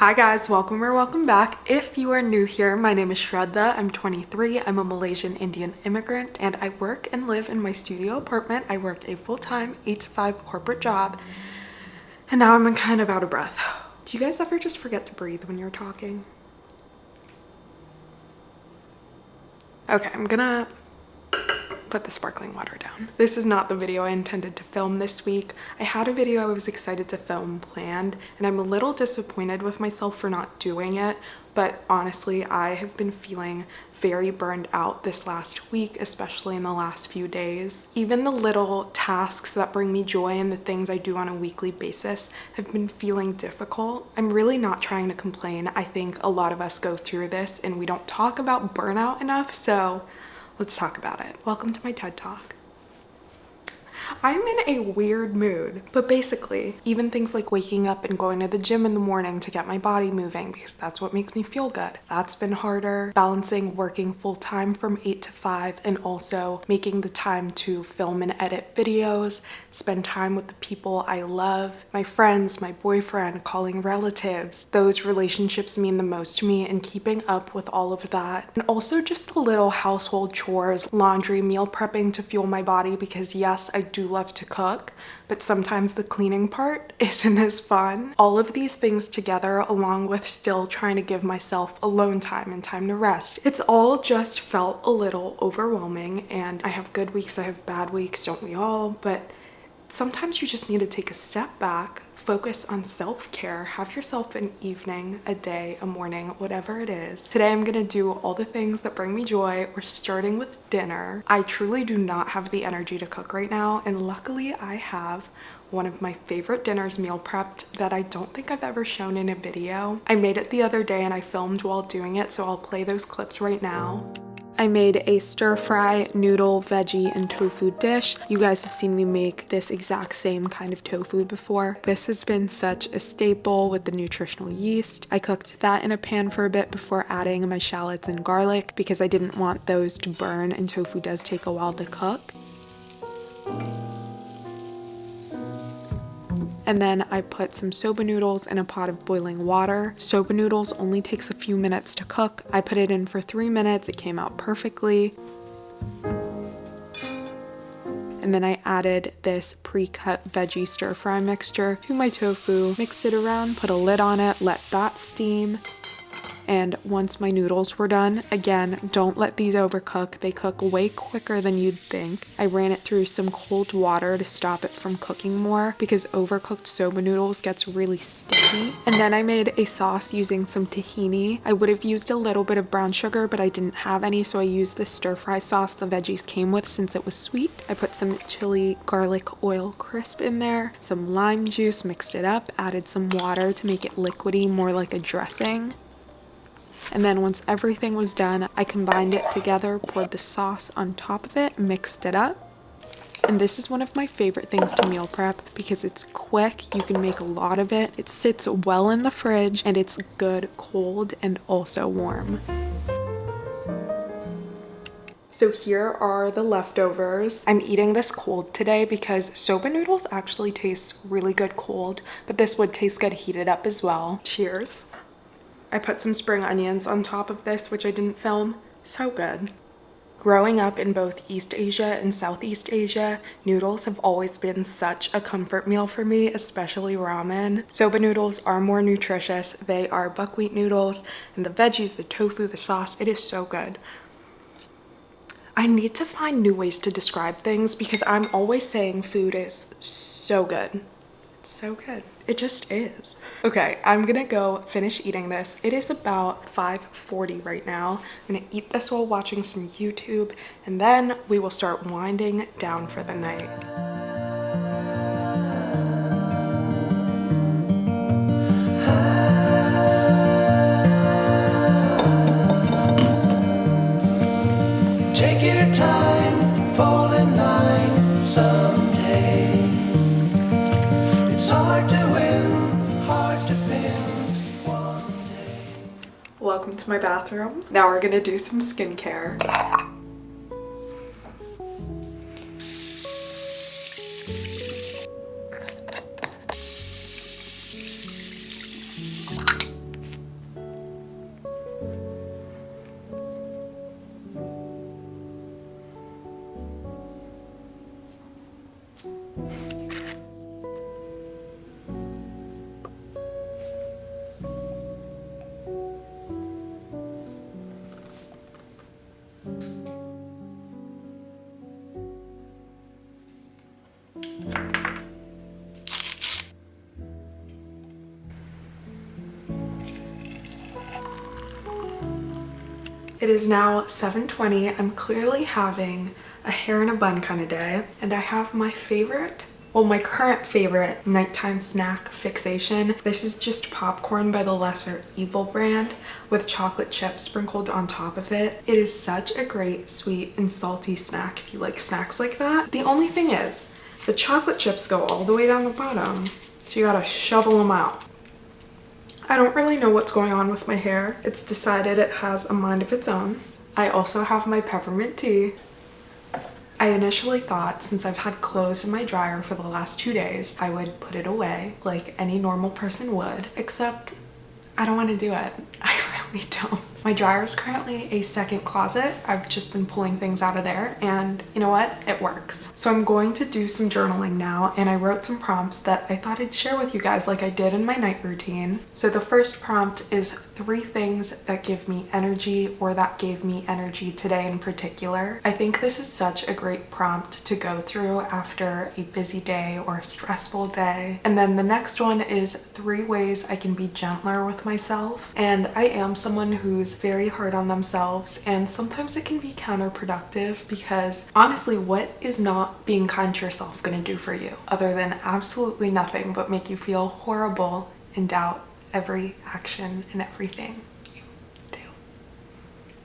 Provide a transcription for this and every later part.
Hi guys, welcome or welcome back. If you are new here, my name is Shraddha. I'm 23. I'm a Malaysian Indian immigrant and I work and live in my studio apartment. I work a full-time 8 to 5 corporate job and now I'm kind of out of breath. Do you guys ever just forget to breathe when you're talking? Okay, I'm gonna put the sparkling water down. This is not the video I intended to film this week. I had a video I was excited to film planned and I'm a little disappointed with myself for not doing it, but honestly I have been feeling very burned out this last week, especially in the last few days. Even the little tasks that bring me joy and the things I do on a weekly basis have been feeling difficult. I'm really not trying to complain. I think a lot of us go through this and we don't talk about burnout enough, so let's talk about it. Welcome to my TED Talk. I'm in a weird mood, but basically, even things like waking up and going to the gym in the morning to get my body moving because that's what makes me feel good. That's been harder. Balancing working full-time from 8 to 5 and also making the time to film and edit videos, spend time with the people I love, my friends, my boyfriend, calling relatives. Those relationships mean the most to me and keeping up with all of that. And also just the little household chores, laundry, meal prepping to fuel my body because yes, I do love to cook, but sometimes the cleaning part isn't as fun. All of these things together, along with still trying to give myself alone time and time to rest. It's all just felt a little overwhelming, and I have good weeks, I have bad weeks, don't we all? But sometimes you just need to take a step back, focus on self-care, have yourself an evening, a day, a morning, whatever it is. Today I'm gonna do all the things that bring me joy. We're starting with dinner. I truly do not have the energy to cook right now, and luckily I have one of my favorite dinners meal prepped that I don't think I've ever shown in a video. I made it the other day and I filmed while doing it, so I'll play those clips right now. I made a stir-fry noodle, veggie, and tofu dish. You guys have seen me make this exact same kind of tofu before. This has been such a staple with the nutritional yeast. I cooked that in a pan for a bit before adding my shallots and garlic because I didn't want those to burn, and tofu does take a while to cook. And then I put some soba noodles in a pot of boiling water. Soba noodles only takes a few minutes to cook. I put it in for 3 minutes. It came out perfectly. And then I added this pre-cut veggie stir-fry mixture to my tofu, mixed it around, put a lid on it, let that steam. And once my noodles were done, again, don't let these overcook. They cook way quicker than you'd think. I ran it through some cold water to stop it from cooking more because overcooked soba noodles gets really sticky. And then I made a sauce using some tahini. I would have used a little bit of brown sugar, but I didn't have any, so I used the stir-fry sauce the veggies came with since it was sweet. I put some chili garlic oil crisp in there, some lime juice, mixed it up, added some water to make it liquidy, more like a dressing. And then once everything was done, I combined it together, poured the sauce on top of it, mixed it up. And this is one of my favorite things to meal prep because it's quick, you can make a lot of it, it sits well in the fridge, and it's good cold and also warm. So here are the leftovers. I'm eating this cold today because soba noodles actually taste really good cold, but this would taste good heated up as well. Cheers. I put some spring onions on top of this, which I didn't film. So good. Growing up in both East Asia and Southeast Asia, noodles have always been such a comfort meal for me, especially ramen. Soba noodles are more nutritious. They are buckwheat noodles, and the veggies, the tofu, the sauce, it is so good. I need to find new ways to describe things because I'm always saying food is so good. It's so good. It just is. Okay, I'm gonna go finish eating this. It is about 5:40 right now. I'm gonna eat this while watching some YouTube, and then we will start winding down for the night. Take your time, fall in line someday. It's hard to win, hard to pin one day. Welcome to my bathroom. Now we're gonna do some skincare. It is now 7:20. I'm clearly having a hair in a bun kind of day, and I have my favorite, well, my current favorite nighttime snack fixation. This is just popcorn by the Lesser Evil brand with chocolate chips sprinkled on top of it. It is such a great sweet and salty snack if you like snacks like that. The only thing is, the chocolate chips go all the way down the bottom, so you gotta shovel them out. I don't really know what's going on with my hair. It's decided it has a mind of its own. I also have my peppermint tea. I initially thought, since I've had clothes in my dryer for the last 2 days, I would put it away like any normal person would, except I don't want to do it. I really don't. My dryer is currently a second closet. I've just been pulling things out of there, and you know what? It works. So I'm going to do some journaling now, and I wrote some prompts that I thought I'd share with you guys like I did in my night routine. So the first prompt is 3 things that give me energy, or that gave me energy today in particular. I think this is such a great prompt to go through after a busy day or a stressful day. And then the next one is 3 ways I can be gentler with myself. And I am someone who's very hard on themselves, and sometimes it can be counterproductive, because honestly, what is not being kind to yourself gonna do for you other than absolutely nothing but make you feel horrible and doubt every action and everything you do?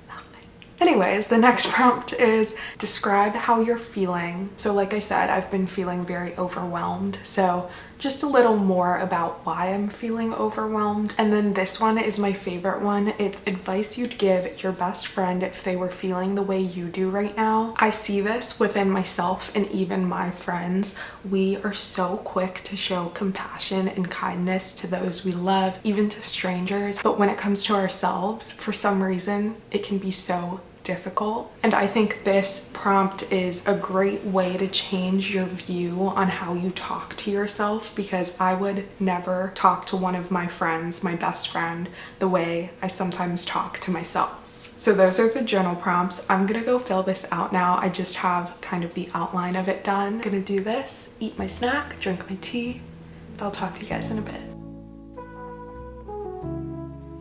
Nothing. Anyways, the next prompt is describe how you're feeling. So like I said, I've been feeling very overwhelmed, so just a little more about why I'm feeling overwhelmed. And then this one is my favorite one. It's advice you'd give your best friend if they were feeling the way you do right now. I see this within myself and even my friends. We are so quick to show compassion and kindness to those we love, even to strangers. But when it comes to ourselves, for some reason, it can be so difficult. And I think this prompt is a great way to change your view on how you talk to yourself, because I would never talk to one of my friends, my best friend, the way I sometimes talk to myself. So those are the journal prompts. I'm gonna go fill this out now. I just have kind of the outline of it done. I'm gonna do this, eat my snack, drink my tea, and I'll talk to you guys in a bit.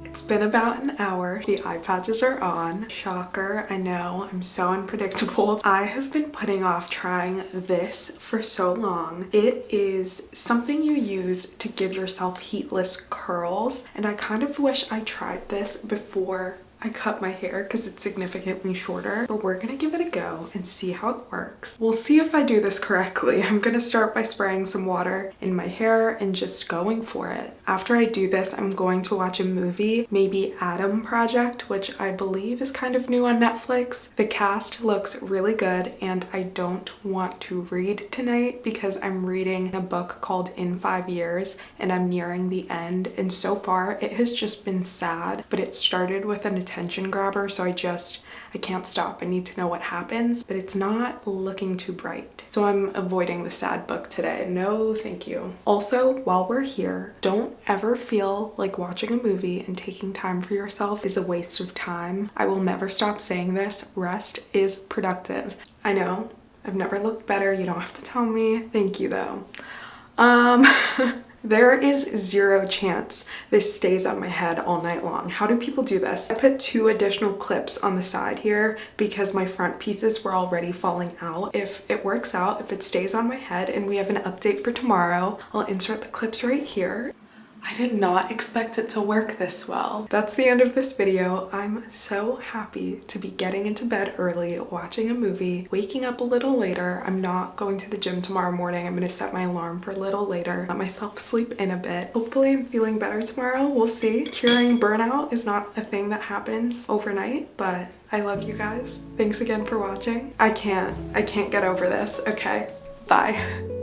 It's been about an hour. The eye patches are on. Shocker, I know, I'm so unpredictable. I have been putting off trying this for so long. It is something you use to give yourself heatless curls, and I kind of wish I tried this before I cut my hair because it's significantly shorter, but we're gonna give it a go and see how it works. We'll see if I do this correctly. I'm gonna start by spraying some water in my hair and just going for it. After I do this, I'm going to watch a movie, maybe Adam Project, which I believe is kind of new on Netflix. The cast looks really good, and I don't want to read tonight because I'm reading a book called In 5 Years, and I'm nearing the end, and so far it has just been sad, but it started with an attention grabber, so I can't stop. I need to know what happens, but it's not looking too bright. So I'm avoiding the sad book today. No, thank you. Also, while we're here, don't ever feel like watching a movie and taking time for yourself is a waste of time. I will never stop saying this. Rest is productive. I know, I've never looked better. You don't have to tell me. Thank you though. There is 0 chance this stays on my head all night long. How do people do this? I put 2 additional clips on the side here because my front pieces were already falling out. If it works out, if it stays on my head and we have an update for tomorrow, I'll insert the clips right here. I did not expect it to work this well. That's the end of this video. I'm so happy to be getting into bed early, watching a movie, waking up a little later. I'm not going to the gym tomorrow morning. I'm gonna set my alarm for a little later, let myself sleep in a bit. Hopefully I'm feeling better tomorrow. We'll see. Curing burnout is not a thing that happens overnight, but I love you guys. Thanks again for watching. I can't get over this. Okay, bye.